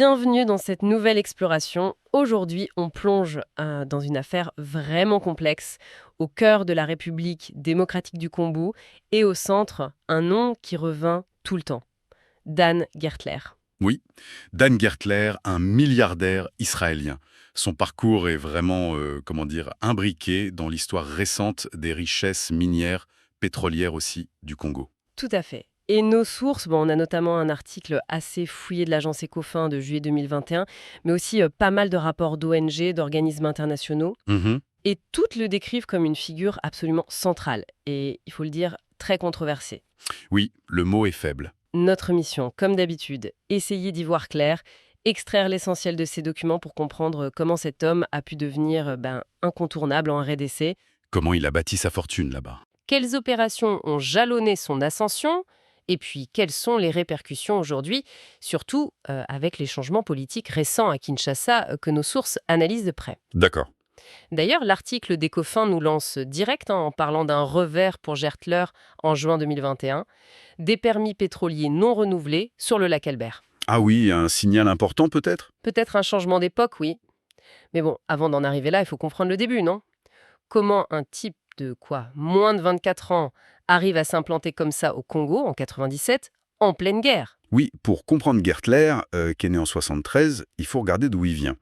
Bienvenue dans cette nouvelle exploration. Aujourd'hui, on plonge dans une affaire vraiment complexe, au cœur de la République démocratique du Congo et au centre, un nom qui revint tout le temps. Dan Gertler. Oui, Dan Gertler, un milliardaire israélien. Son parcours est vraiment, imbriqué dans l'histoire récente des richesses minières, pétrolières aussi, du Congo. Tout à fait. Et nos sources, on a notamment un article assez fouillé de l'agence Ecofin de juillet 2021, mais aussi pas mal de rapports d'ONG, d'organismes internationaux, Mhm. et toutes le décrivent comme une figure absolument centrale, et il faut le dire, très controversée. Oui, le mot est faible. Notre mission, comme d'habitude, essayer d'y voir clair, extraire l'essentiel de ces documents pour comprendre comment cet homme a pu devenir incontournable en RDC, Comment il a bâti sa fortune là-bas. quelles opérations ont jalonné son ascension, et puis quelles sont les répercussions aujourd'hui, surtout avec les changements politiques récents à Kinshasa que nos sources analysent de près. D'accord. D'ailleurs, l'article d'Ecofin nous lance direct en parlant d'un revers pour Gertler en juin 2021, des permis pétroliers non renouvelés sur le lac Albert. Ah oui, un signal important peut-être. Peut-être un changement d'époque, oui. Mais bon, avant d'en arriver là, il faut comprendre le début, non? Comment un type de moins de 24 ans arrive à s'implanter comme ça au Congo en 97, en pleine guerre? Oui, pour comprendre Gertler, qui est né en 73, il faut regarder d'où il vient.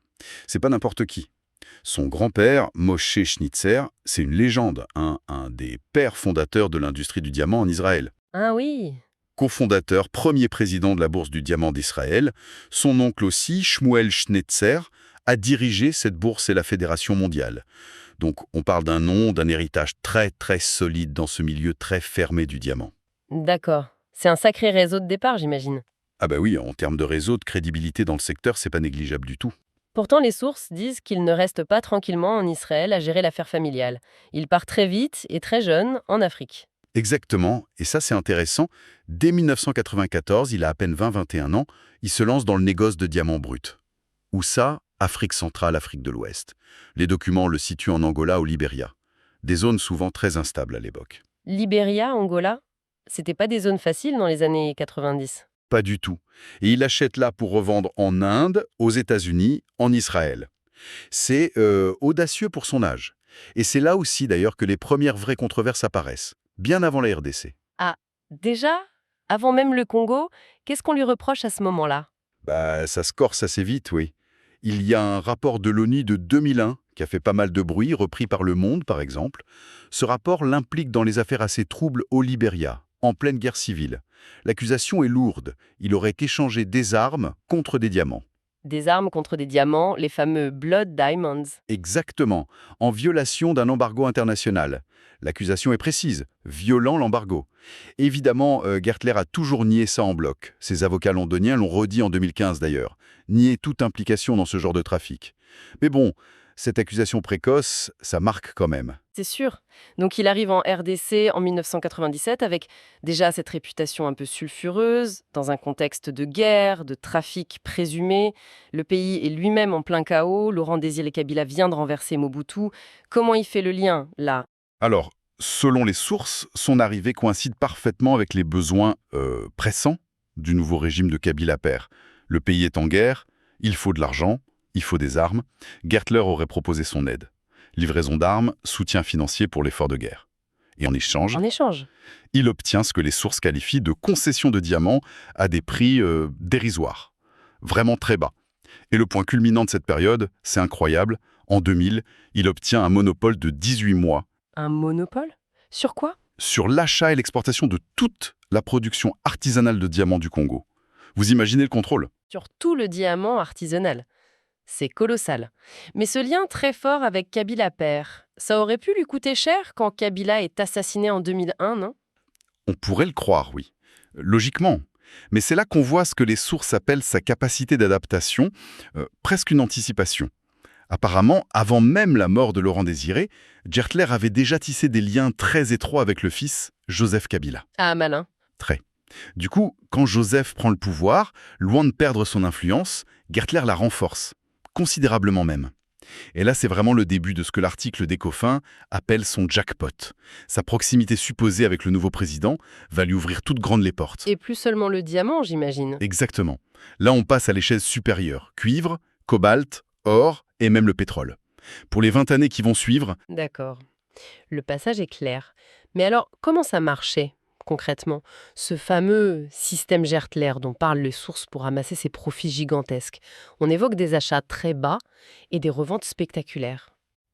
C'est pas n'importe qui. Son grand-père, Moshe Schnitzer, c'est une légende, un des pères fondateurs de l'industrie du diamant en Israël. Ah oui, Cofondateur, premier président de la Bourse du Diamant d'Israël, son oncle aussi, Shmuel Schnitzer, a dirigé cette bourse et la Fédération mondiale. Donc on parle d'un nom, d'un héritage très très solide dans ce milieu très fermé du diamant. d'accord. C'est un sacré réseau de départ, j'imagine. Ah bah oui, en termes de réseau, de crédibilité dans le secteur, c'est pas négligeable du tout. Pourtant, les sources disent qu'il ne reste pas tranquillement en Israël à gérer l'affaire familiale. Il part très vite et très jeune en Afrique. Exactement, et ça c'est intéressant, dès 1994, il a à peine 20-21 ans, il se lance dans le négoce de diamants bruts. Où ça? Afrique centrale, Afrique de l'Ouest. Les documents le situent en Angola ou Libéria. Des zones souvent très instables à l'époque. Libéria, Angola, c'était pas des zones faciles dans les années 90. Pas du tout. Et il achète là pour revendre en Inde, aux États-Unis, en Israël. C'est audacieux pour son âge. Et c'est là aussi d'ailleurs que les premières vraies controverses apparaissent, bien avant la RDC. Ah, déjà? Avant même le Congo, qu'est-ce qu'on lui reproche à ce moment-là? Bah, ça se corse assez vite, oui. Il y a un rapport de l'ONU de 2001 qui a fait pas mal de bruit, repris par Le Monde par exemple. Ce rapport l'implique dans les affaires assez troubles au Libéria, en pleine guerre civile. L'accusation est lourde. Il aurait échangé des armes contre des diamants. Des armes contre des diamants, les fameux Blood Diamonds. Exactement, en violation d'un embargo international. L'accusation est précise, violant l'embargo. Évidemment, Gertler a toujours nié ça en bloc. Ses avocats londoniens l'ont redit en 2015 d'ailleurs. Nier toute implication dans ce genre de trafic. Mais bon, cette accusation précoce, ça marque quand même. C'est sûr. Donc il arrive en RDC en 1997 avec déjà cette réputation un peu sulfureuse, dans un contexte de guerre, de trafic présumé. Le pays est lui-même en plein chaos. Laurent Désiré Kabila vient de renverser Mobutu. Comment il fait le lien, là? Alors, selon les sources, son arrivée coïncide parfaitement avec les besoins pressants du nouveau régime de Kabila père. Le pays est en guerre, il faut de l'argent, il faut des armes. Gertler aurait proposé son aide. Livraison d'armes, soutien financier pour l'effort de guerre. Et en échange, En échange. il obtient ce que les sources qualifient de concession de diamants à des prix dérisoires. Vraiment très bas. Et le point culminant de cette période, c'est incroyable, en 2000, il obtient un monopole de 18 mois Un monopole? Sur quoi? sur l'achat et l'exportation de toute la production artisanale de diamants du Congo. Vous imaginez le contrôle? Sur tout le diamant artisanal. C'est colossal. Mais ce lien très fort avec Kabila père, ça aurait pu lui coûter cher quand Kabila est assassiné en 2001, non? On pourrait le croire, oui. Logiquement. Mais c'est là qu'on voit ce que les sources appellent sa capacité d'adaptation, presque une anticipation. Apparemment, avant même la mort de Laurent Désiré, Gertler avait déjà tissé des liens très étroits avec le fils, Joseph Kabila. Ah, malin. Très. Du coup, quand Joseph prend le pouvoir, loin de perdre son influence, Gertler la renforce, considérablement même. Et là, c'est vraiment le début de ce que l'article d'Ecofin appelle son jackpot. Sa proximité supposée avec le nouveau président va lui ouvrir toutes grandes les portes. Et plus seulement le diamant, j'imagine. Exactement. Là, on passe à l'échelle supérieure. Cuivre, cobalt, or et même le pétrole. Pour les 20 années qui vont suivre, D'accord. Le passage est clair. Mais alors, comment ça marchait concrètement, ce fameux système Gertler dont parlent les sources pour amasser ces profits gigantesques? On évoque des achats très bas et des reventes spectaculaires.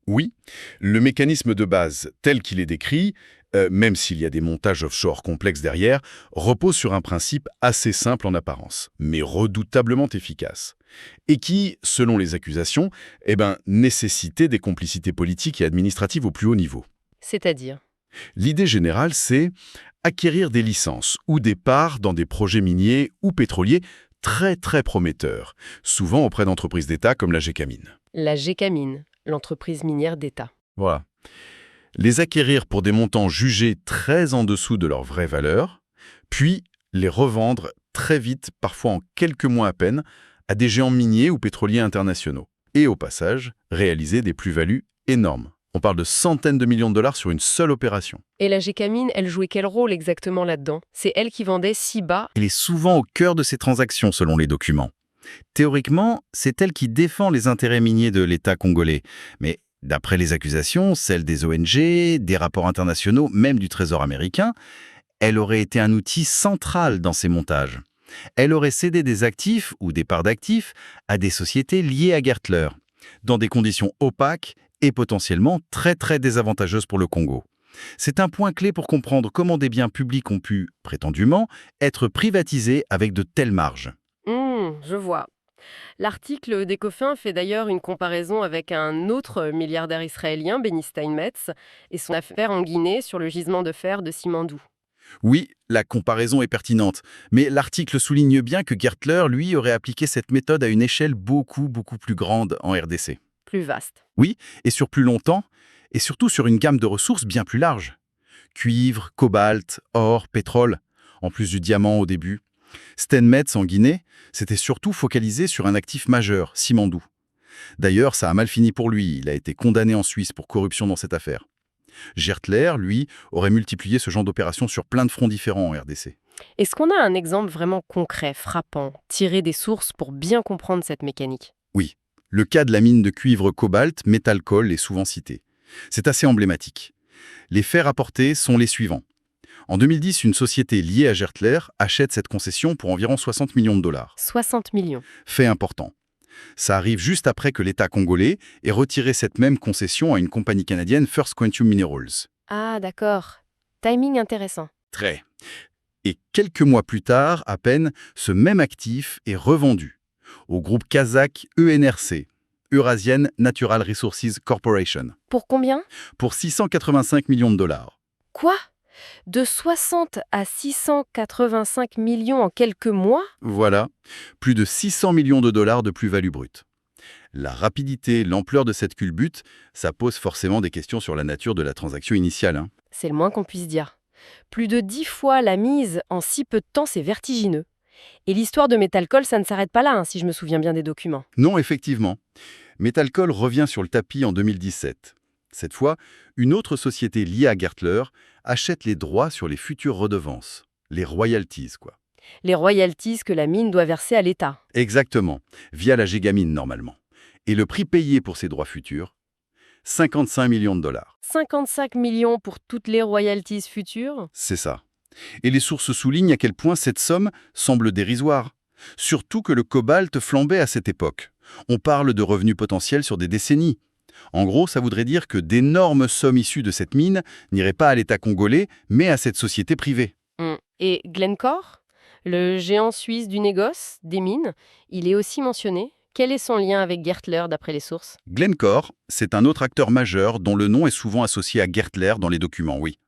oui, le mécanisme de base tel qu'il est décrit, même s'il y a des montages offshore complexes derrière, repose sur un principe assez simple en apparence, mais redoutablement efficace. Et qui, selon les accusations, nécessitait des complicités politiques et administratives au plus haut niveau. C'est-à-dire? L'idée générale, c'est acquérir des licences ou des parts dans des projets miniers ou pétroliers très très prometteurs, souvent auprès d'entreprises d'État comme la Gécamine. La Gécamine, l'entreprise minière d'État. Voilà. Les acquérir pour des montants jugés très en dessous de leur vraie valeur, puis les revendre très vite, parfois en quelques mois à peine, à des géants miniers ou pétroliers internationaux. Et au passage, réaliser des plus-values énormes. On parle de centaines de millions de dollars sur une seule opération. Et la Gécamine, elle jouait quel rôle exactement là-dedans? C'est elle qui vendait si bas? Elle est souvent au cœur de ces transactions, selon les documents. Théoriquement, c'est elle qui défend les intérêts miniers de l'État congolais. Mais d'après les accusations, celles des ONG, des rapports internationaux, même du Trésor américain, elle aurait été un outil central dans ces montages. Elle aurait cédé des actifs ou des parts d'actifs à des sociétés liées à Gertler, dans des conditions opaques et potentiellement très très désavantageuses pour le Congo. C'est un point clé pour comprendre comment des biens publics ont pu, prétendument, être privatisés avec de telles marges. Je vois. L'article d'Ecofin fait d'ailleurs une comparaison avec un autre milliardaire israélien, Benny Steinmetz, et son affaire en Guinée sur le gisement de fer de Simandou. Oui, la comparaison est pertinente, mais l'article souligne bien que Gertler, lui, aurait appliqué cette méthode à une échelle beaucoup plus grande en RDC. Plus vaste. Oui, et sur plus longtemps, et surtout sur une gamme de ressources bien plus large. Cuivre, cobalt, or, pétrole, en plus du diamant au début. Steinmetz, en Guinée, s'était surtout focalisé sur un actif majeur, Simandou. D'ailleurs, ça a mal fini pour lui, il a été condamné en Suisse pour corruption dans cette affaire. Gertler, lui, aurait multiplié ce genre d'opérations sur plein de fronts différents en RDC. Est-ce qu'on a un exemple vraiment concret, frappant, tiré des sources pour bien comprendre cette mécanique? Oui, le cas de la mine de cuivre cobalt Metalcoal est souvent cité. C'est assez emblématique. Les faits rapportés sont les suivants. En 2010, une société liée à Gertler achète cette concession pour environ 60 millions de dollars. 60 millions. Fait important. Ça arrive juste après que l'État congolais ait retiré cette même concession à une compagnie canadienne First Quantum Minerals. Ah, d'accord. Timing intéressant. Très. Et quelques mois plus tard, à peine, ce même actif est revendu au groupe kazakh ENRC, Eurasian Natural Resources Corporation, Pour combien? pour 685 millions de dollars. Quoi? De 60 à 685 millions en quelques mois? Voilà, plus de 600 millions de dollars de plus-value brute. La rapidité, l'ampleur de cette culbute, ça pose forcément des questions sur la nature de la transaction initiale, hein. C'est le moins qu'on puisse dire. Plus de 10 fois la mise en si peu de temps, c'est vertigineux. Et l'histoire de Metalcoal, ça ne s'arrête pas là, si je me souviens bien des documents. Non, effectivement. Metalcoal revient sur le tapis en 2017. Cette fois, une autre société liée à Gertler achète les droits sur les futures redevances, les royalties, quoi. Les royalties que la mine doit verser à l'État. Exactement, via la Gégamine normalement. Et le prix payé pour ces droits futurs, 55 millions de dollars. 55 millions pour toutes les royalties futures? C'est ça. Et les sources soulignent à quel point cette somme semble dérisoire. Surtout que le cobalt flambait à cette époque. On parle de revenus potentiels sur des décennies. En gros, ça voudrait dire que d'énormes sommes issues de cette mine n'iraient pas à l'État congolais, mais à cette société privée. Et Glencore, le géant suisse du négoce, des mines, il est aussi mentionné. Quel est son lien avec Gertler d'après les sources? Glencore, c'est un autre acteur majeur dont le nom est souvent associé à Gertler dans les documents, oui.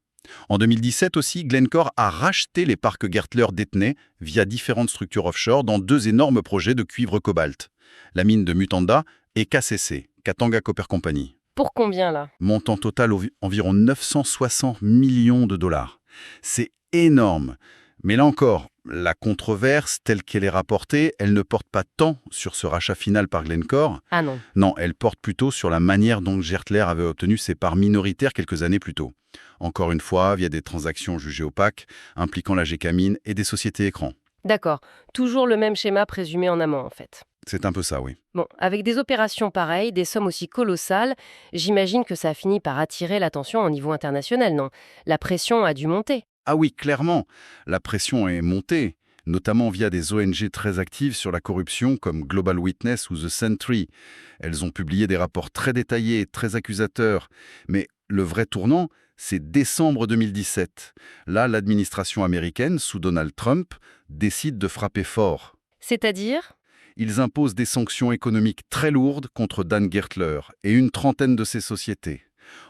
En 2017 aussi, Glencore a racheté les parts que Gertler détenait via différentes structures offshore dans 2 énormes projets de cuivre-cobalt, la mine de Mutanda et KCC, Katanga Copper Company. Pour combien là? Montant total environ 960 millions de dollars. C'est énorme. Mais là encore, la controverse telle qu'elle est rapportée, elle ne porte pas tant sur ce rachat final par Glencore. Ah non. Non, elle porte plutôt sur la manière dont Gertler avait obtenu ses parts minoritaires quelques années plus tôt. Encore une fois, via des transactions jugées opaques, impliquant la Gécamine et des sociétés écrans. D'accord. Toujours le même schéma présumé en amont, en fait. C'est un peu ça, oui. Bon, avec des opérations pareilles, des sommes aussi colossales, j'imagine que ça a fini par attirer l'attention au niveau international, non? La pression a dû monter. Ah oui, clairement, la pression est montée, notamment via des ONG très actives sur la corruption comme Global Witness ou The Sentry. Elles ont publié des rapports très détaillés, très accusateurs. Mais le vrai tournant, c'est décembre 2017. Là, l'administration américaine, sous Donald Trump, décide de frapper fort. C'est-à-dire? Ils imposent des sanctions économiques très lourdes contre Dan Gertler et une trentaine de ses sociétés,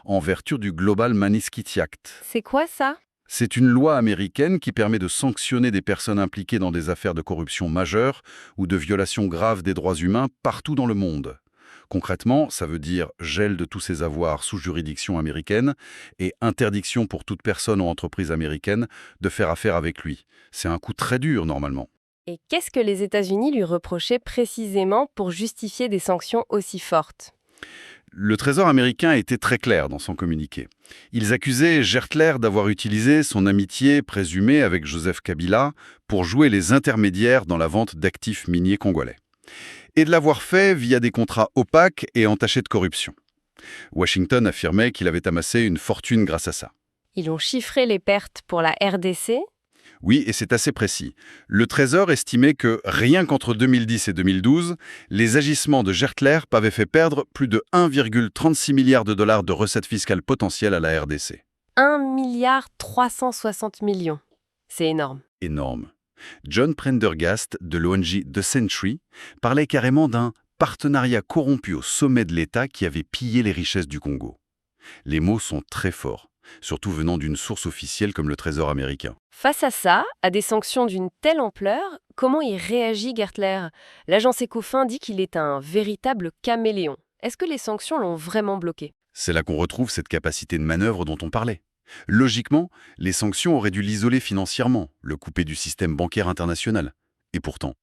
en vertu du Global Magnitsky Act. C'est quoi ça? C'est une loi américaine qui permet de sanctionner des personnes impliquées dans des affaires de corruption majeures ou de violations graves des droits humains partout dans le monde. Concrètement, ça veut dire gel de tous ses avoirs sous juridiction américaine et interdiction pour toute personne ou entreprise américaine de faire affaire avec lui. C'est un coup très dur normalement. Et qu'est-ce que les États-Unis lui reprochaient précisément pour justifier des sanctions aussi fortes? Le Trésor américain était très clair dans son communiqué. Ils accusaient Gertler d'avoir utilisé son amitié présumée avec Joseph Kabila pour jouer les intermédiaires dans la vente d'actifs miniers congolais. Et de l'avoir fait via des contrats opaques et entachés de corruption. Washington affirmait qu'il avait amassé une fortune grâce à ça. Ils ont chiffré les pertes pour la RDC? Oui, et c'est assez précis. Le Trésor estimait que, rien qu'entre 2010 et 2012, les agissements de Gertler avaient fait perdre plus de 1,36 milliard de dollars de recettes fiscales potentielles à la RDC. 1,360 milliard. C'est énorme. Énorme. John Prendergast de l'ONG The Sentry parlait carrément d'un partenariat corrompu au sommet de l'État qui avait pillé les richesses du Congo. Les mots sont très forts, surtout venant d'une source officielle comme le Trésor américain. Face à ça, à des sanctions d'une telle ampleur, comment y réagit Gertler? L'agence Ecofin dit qu'il est un véritable caméléon. Est-ce que les sanctions l'ont vraiment bloqué? C'est là qu'on retrouve cette capacité de manœuvre dont on parlait. Logiquement, les sanctions auraient dû l'isoler financièrement, le couper du système bancaire international. Et pourtant,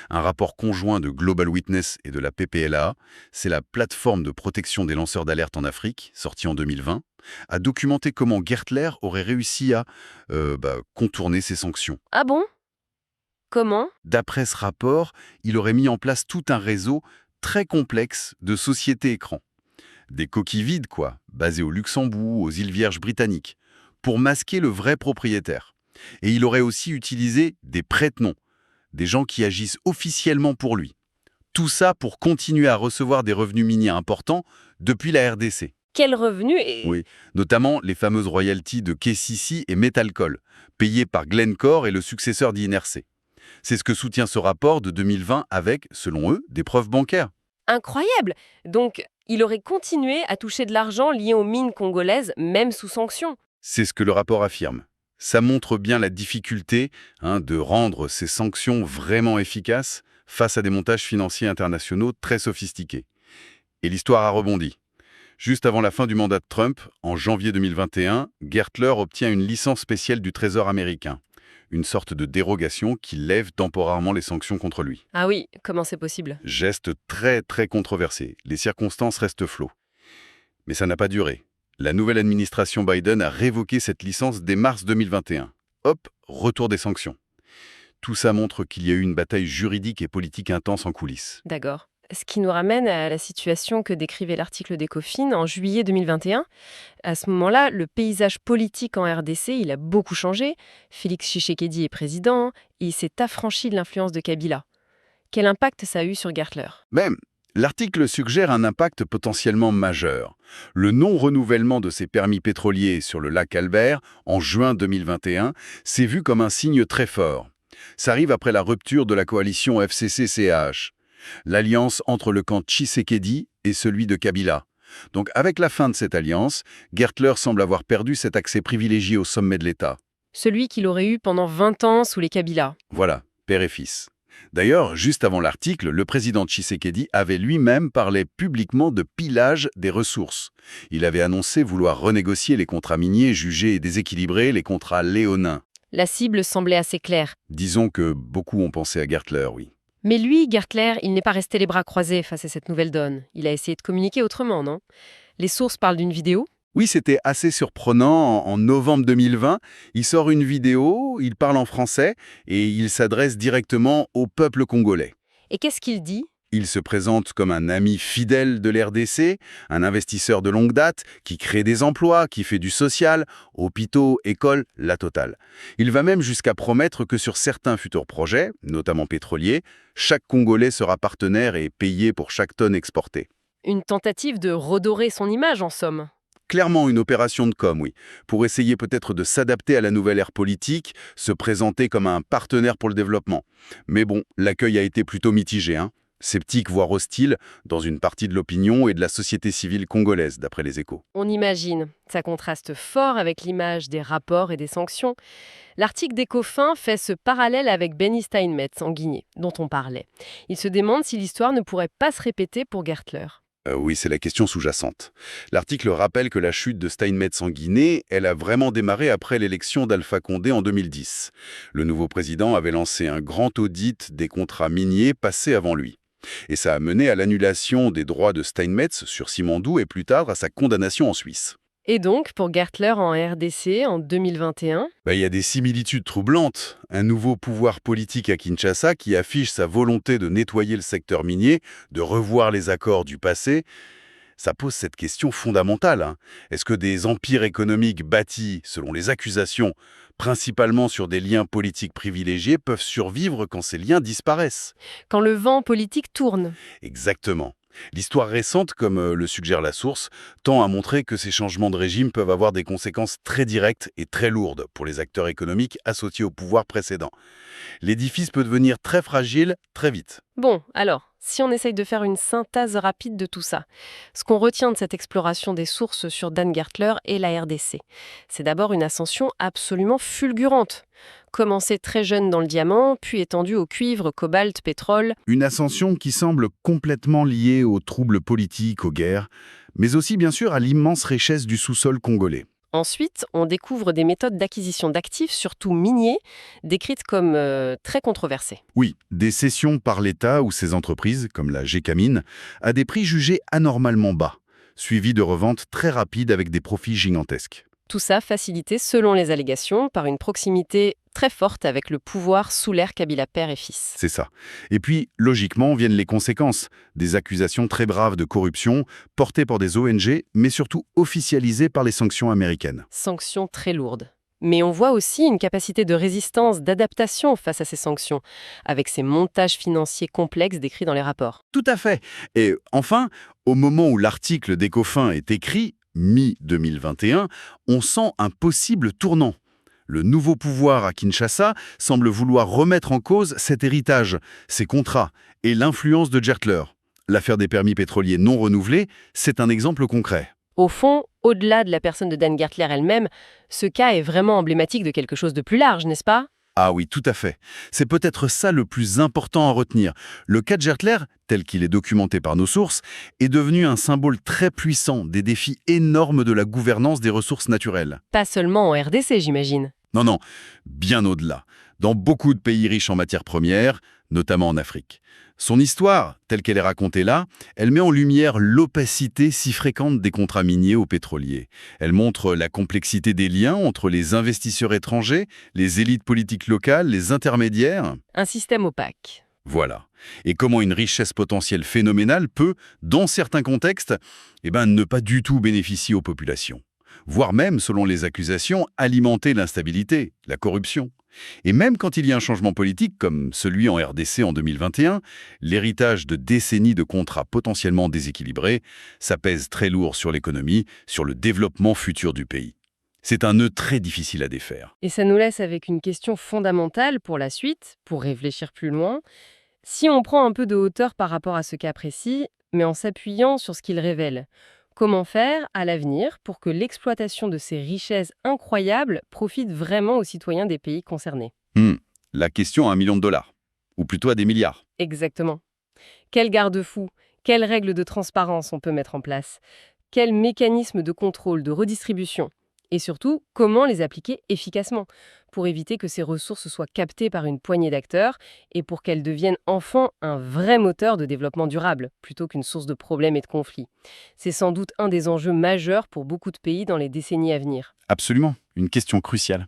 un rapport conjoint de Global Witness et de la PPLA, c'est la plateforme de protection des lanceurs d'alerte en Afrique, sortie en 2020, a documenté comment Gertler aurait réussi à contourner ces sanctions. Ah bon? Comment? D'après ce rapport, il aurait mis en place tout un réseau très complexe de sociétés écrans. Des coquilles vides, quoi, basées au Luxembourg, aux îles Vierges britanniques, pour masquer le vrai propriétaire. Et il aurait aussi utilisé des prête-noms, des gens qui agissent officiellement pour lui. Tout ça pour continuer à recevoir des revenus miniers importants depuis la RDC. Quel revenu et... Oui, notamment les fameuses royalties de KCC et Metalcoal, payées par Glencore et le successeur d'INRC. C'est ce que soutient ce rapport de 2020 avec, selon eux, des preuves bancaires. Incroyable! Donc, il aurait continué à toucher de l'argent lié aux mines congolaises, même sous sanctions. C'est ce que le rapport affirme. Ça montre bien la difficulté de rendre ces sanctions vraiment efficaces face à des montages financiers internationaux très sophistiqués. Et l'histoire a rebondi. Juste avant la fin du mandat de Trump, en janvier 2021, Gertler obtient une licence spéciale du Trésor américain, une sorte de dérogation qui lève temporairement les sanctions contre lui. Ah oui, comment c'est possible? Geste très très controversé, les circonstances restent floues. Mais ça n'a pas duré. La nouvelle administration Biden a révoqué cette licence dès mars 2021. Hop, retour des sanctions. Tout ça montre qu'il y a eu une bataille juridique et politique intense en coulisses. D'accord. Ce qui nous ramène à la situation que décrivait l'article d'Ecofin en juillet 2021. À ce moment-là, le paysage politique en RDC, il a beaucoup changé. Félix Tshisekedi est président et il s'est affranchi de l'influence de Kabila. Quel impact ça a eu sur Gertler? Même, l'article suggère un impact potentiellement majeur. Le non-renouvellement de ses permis pétroliers sur le lac Albert en juin 2021 s'est vu comme un signe très fort. Ça arrive après la rupture de la coalition FCC-CH. L'alliance entre le camp Tshisekedi et celui de Kabila. Donc avec la fin de cette alliance, Gertler semble avoir perdu cet accès privilégié au sommet de l'État. Celui qu'il aurait eu pendant 20 ans sous les Kabila. Voilà, père et fils. D'ailleurs, juste avant l'article, le président Tshisekedi avait lui-même parlé publiquement de pillage des ressources. Il avait annoncé vouloir renégocier les contrats miniers jugés déséquilibrés, les contrats léonins. La cible semblait assez claire. Disons que beaucoup ont pensé à Gertler, oui. Mais lui, Gertler, il n'est pas resté les bras croisés face à cette nouvelle donne. Il a essayé de communiquer autrement, non? Les sources parlent d'une vidéo. Oui, c'était assez surprenant. En novembre 2020, il sort une vidéo, il parle en français et il s'adresse directement au peuple congolais. Et qu'est-ce qu'il dit? Il se présente comme un ami fidèle de l'RDC, un investisseur de longue date, qui crée des emplois, qui fait du social, hôpitaux, écoles, la totale. Il va même jusqu'à promettre que sur certains futurs projets, notamment pétroliers, chaque Congolais sera partenaire et payé pour chaque tonne exportée. Une tentative de redorer son image, en somme. Clairement une opération de com, oui, pour essayer peut-être de s'adapter à la nouvelle ère politique, se présenter comme un partenaire pour le développement. Mais bon, l'accueil a été plutôt mitigé, hein. Sceptique, voire hostile, dans une partie de l'opinion et de la société civile congolaise, d'après les Échos. On imagine. Ça contraste fort avec l'image des rapports et des sanctions. L'article d'Ecofin fait ce parallèle avec Benny Steinmetz en Guinée, dont on parlait. Il se demande si l'histoire ne pourrait pas se répéter pour Gertler. Oui, c'est la question sous-jacente. L'article rappelle que la chute de Steinmetz en Guinée, elle a vraiment démarré après l'élection d'Alpha Condé en 2010. Le nouveau président avait lancé un grand audit des contrats miniers passés avant lui. Et ça a mené à l'annulation des droits de Steinmetz sur Simandou et plus tard à sa condamnation en Suisse. Et donc, pour Gertler en RDC en 2021, Il y a des similitudes troublantes. Un nouveau pouvoir politique à Kinshasa qui affiche sa volonté de nettoyer le secteur minier, de revoir les accords du passé. Ça pose cette question fondamentale, hein. Est-ce que des empires économiques bâtis, selon les accusations, principalement sur des liens politiques privilégiés, peuvent survivre quand ces liens disparaissent? quand le vent politique tourne. Exactement. L'histoire récente, comme le suggère la source, tend à montrer que ces changements de régime peuvent avoir des conséquences très directes et très lourdes pour les acteurs économiques associés au pouvoir précédent. L'édifice peut devenir très fragile très vite. Bon, alors, si on essaye de faire une synthèse rapide de tout ça, ce qu'on retient de cette exploration des sources sur Dan Gertler et la RDC, c'est d'abord une ascension absolument fulgurante. Commencé très jeune dans le diamant, puis étendu au cuivre, cobalt, pétrole. Une ascension qui semble complètement liée aux troubles politiques, aux guerres, mais aussi bien sûr à l'immense richesse du sous-sol congolais. Ensuite, on découvre des méthodes d'acquisition d'actifs, surtout miniers, décrites comme très controversées. Oui, des cessions par l'État ou ses entreprises, comme la Gécamine, à des prix jugés anormalement bas, suivis de reventes très rapides avec des profits gigantesques. Tout ça facilité, selon les allégations, par une proximité très forte avec le pouvoir sous l'ère Kabila père et fils. C'est ça. Et puis, logiquement, viennent les conséquences. Des accusations très graves de corruption, portées par des ONG, mais surtout officialisées par les sanctions américaines. Sanctions très lourdes. Mais on voit aussi une capacité de résistance, d'adaptation face à ces sanctions, avec ces montages financiers complexes décrits dans les rapports. Tout à fait. Et enfin, au moment où l'article d'Ecofin est écrit, mi-2021, on sent un possible tournant. Le nouveau pouvoir à Kinshasa semble vouloir remettre en cause cet héritage, ces contrats et l'influence de Gertler. L'affaire des permis pétroliers non renouvelés, c'est un exemple concret. Au fond, au-delà de la personne de Dan Gertler elle-même, ce cas est vraiment emblématique de quelque chose de plus large, n'est-ce pas? Ah oui, tout à fait. C'est peut-être ça le plus important à retenir. Le cas de Gertler, tel qu'il est documenté par nos sources, est devenu un symbole très puissant des défis énormes de la gouvernance des ressources naturelles. Pas seulement en RDC, j'imagine. Non, non, bien au-delà. Dans beaucoup de pays riches en matières premières, notamment en Afrique. Son histoire, telle qu'elle est racontée là, elle met en lumière l'opacité si fréquente des contrats miniers aux pétroliers. Elle montre la complexité des liens entre les investisseurs étrangers, les élites politiques locales, les intermédiaires. Un système opaque. Voilà. Et comment une richesse potentielle phénoménale peut, dans certains contextes, ne pas du tout bénéficier aux populations. Voire même, selon les accusations, alimenter l'instabilité, la corruption. Et même quand il y a un changement politique, comme celui en RDC en 2021, l'héritage de décennies de contrats potentiellement déséquilibrés, ça pèse très lourd sur l'économie, sur le développement futur du pays. C'est un nœud très difficile à défaire. Et ça nous laisse avec une question fondamentale pour la suite, pour réfléchir plus loin. Si on prend un peu de hauteur par rapport à ce cas précis, mais en s'appuyant sur ce qu'il révèle, comment faire à l'avenir pour que l'exploitation de ces richesses incroyables profite vraiment aux citoyens des pays concernés? La question à $1 million. Ou plutôt à des milliards. Exactement. Quels garde-fous, quelles règles de transparence on peut mettre en place? Quels mécanismes de contrôle, de redistribution? Et surtout, comment les appliquer efficacement pour éviter que ces ressources soient captées par une poignée d'acteurs et pour qu'elles deviennent enfin un vrai moteur de développement durable, plutôt qu'une source de problèmes et de conflits. C'est sans doute un des enjeux majeurs pour beaucoup de pays dans les décennies à venir. Absolument, une question cruciale.